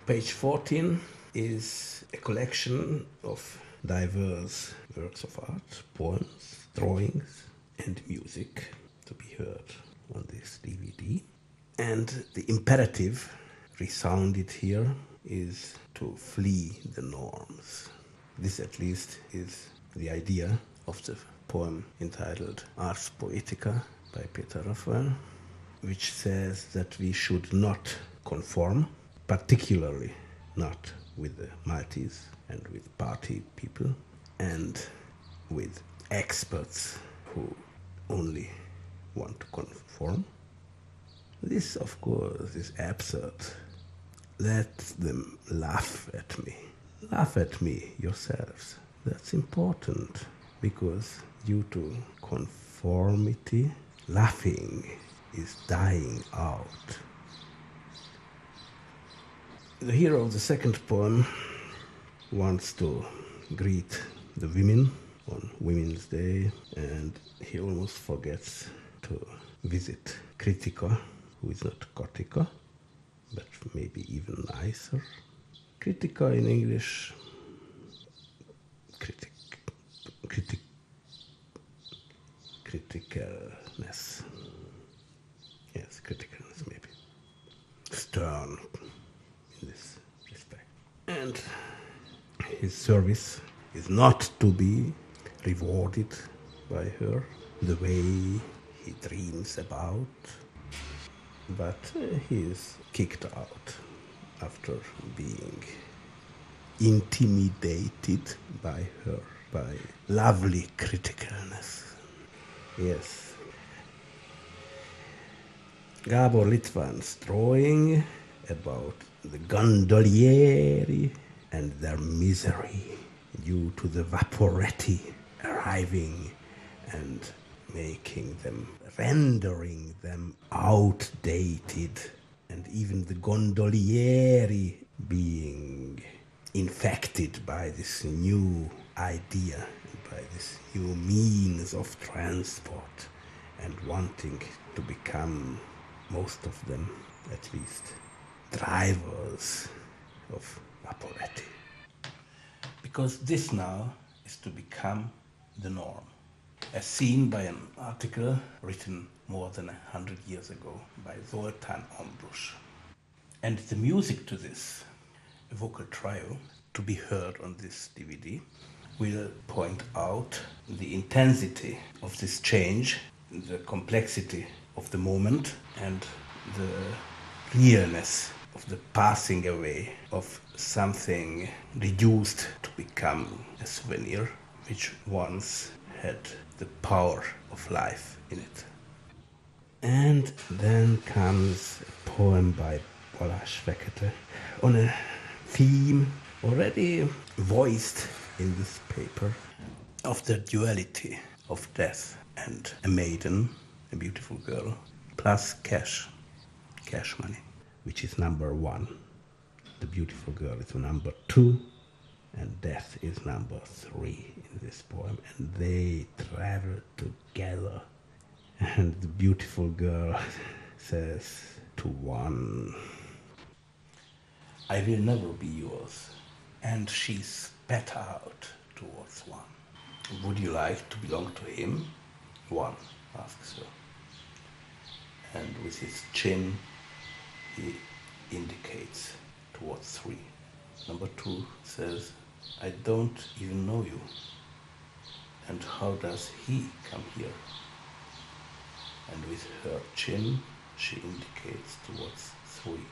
Page 14 is a collection of diverse works of art, poems, drawings, and music to be heard on this DVD. And the imperative resounded here is to flee the norms. This, at least, is the idea of the poem entitled Ars Poetica by Peter Raphael, which says that we should not conform, particularly not with the Maltese and with party people and with experts who only want to conform. This, of course, is absurd. Let them laugh at me. Laugh at me yourselves. That's important because due to conformity, laughing is dying out. The hero of the second poem wants to greet the women on Women's Day, and he almost forgets to visit Kritika, who is not Kotika, but maybe even nicer. Kritika in English, criticalness. Yes, criticalness maybe. Stern in this respect. And his service is not to be rewarded by her the way he dreams about, but he is kicked out after being intimidated by her, by lovely criticalness. Yes. Gabor Litvan's drawing about the gondolieri and their misery due to the vaporetti arriving and rendering them outdated, and even the gondolieri being infected by this new idea, by this new means of transport, and wanting to become, most of them at least, drivers of vaporetti. Because this now is to become the norm, as seen by an article written more than 100 years ago by Zoltán Ambrus. And the music to this, a vocal trio, to be heard on this DVD, will point out the intensity of this change, the complexity of the moment, and the realness of the passing away of something reduced to become a souvenir, which once had the power of life in it. And then comes a poem by Balázs Fekete on a theme already voiced in this paper of the duality of death and a maiden, a beautiful girl, plus cash money, which is number one. The beautiful girl is number two, and death is number three in this poem, and they travel together. And the beautiful girl says to one, I will never be yours. And she spat out towards one. Would you like to belong to him? One asks her. And with his chin, he indicates towards three. Number two says, I don't even know you. And how does he come here? And with her chin, she indicates towards three.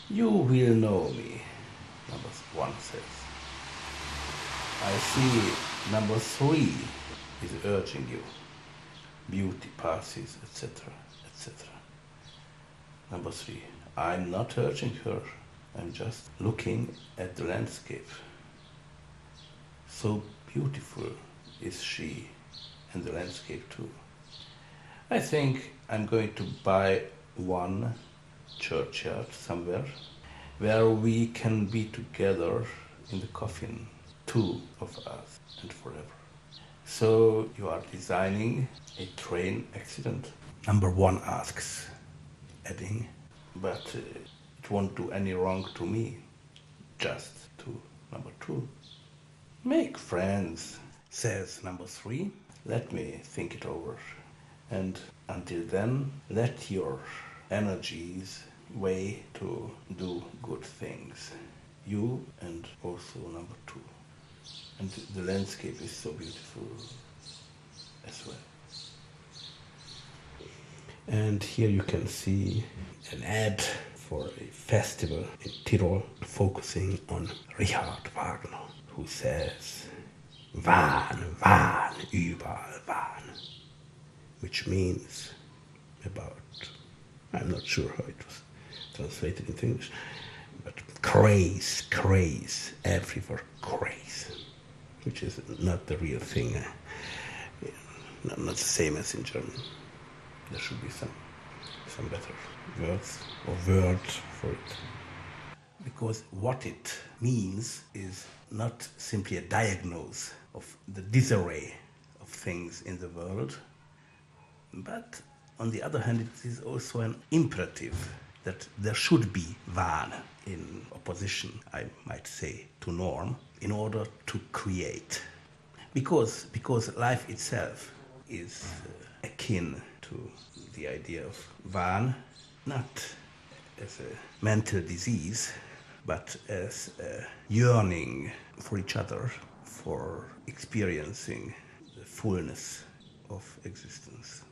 You will know me, number one says. I see number three is urging you. Beauty passes, etc., etc. Number three, I'm not urging her. I'm just looking at the landscape. So beautiful is she, and the landscape too. I think I'm going to buy one churchyard somewhere where we can be together in the coffin, two of us, and forever. So you are designing a train accident? Number one asks, adding, but it it won't do any wrong to me. Just to number 2. Make friends, says number 3. Let me think it over. And until then, let your energies weigh to do good things. You and also number 2. And the landscape is so beautiful as well. And here you can see an ad for a festival in Tyrol focusing on Richard Wagner, who says, Wahn, Wahn, überall Wahn, which means about, I'm not sure how it was translated into English, but craze, craze, everywhere craze, which is not the real thing, not the same as in German. There should be some better words or word for it. Because what it means is not simply a diagnosis of the disarray of things in the world, but on the other hand, it is also an imperative that there should be Wahn in opposition, I might say, to norm, in order to create. Because life itself is akin to the idea of Wahn, not as a mental disease, but as a yearning for each other, for experiencing the fullness of existence.